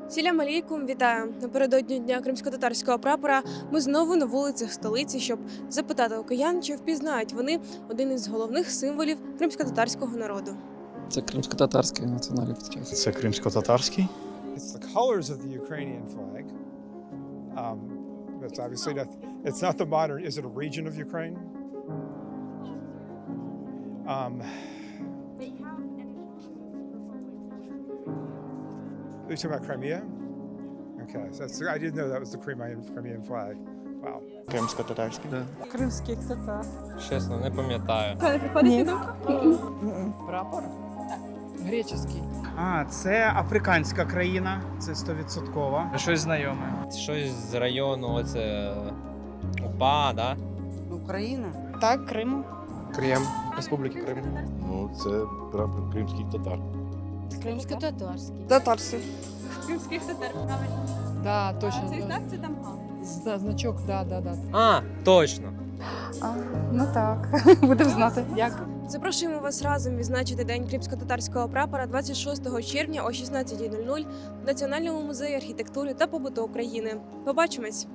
Сілям алейкум, вітаю! Напередодні Дня кримськотатарського прапора ми знову на вулицях столиці, щоб запитати у киян, чи впізнають вони один із головних символів кримськотатарського народу. Це кримськотатарський національний прапор. Це кримськотатарський. It's the colors of the Ukrainian flag. It's obviously not. It's not the modern. Is it a region of Ukraine? Are you talking about Crimea? Okay, so I didn't know that was the Crimean flag. Wow. Кримськотатарський. Кримських татар. Чесно, не пам'ятаю. Прапор? Греческий. Це африканська країна, це 100%. Щось знайоме. Щось з району, оце УПА, да? Україна. Так, Крим. Крим. Республіки Крим. Ну, це прапор кримських татар. Кримсько-татарський. Татарський. Кримських татар, правильно. Да, точно. А цей знак це там Значок, да. А, точно. Ну так, будемо знати. Як? Запрошуємо вас разом відзначити День кримськотатарського прапора 26 червня о 16:00 в Національному музеї архітектури та побуту України. Побачимось!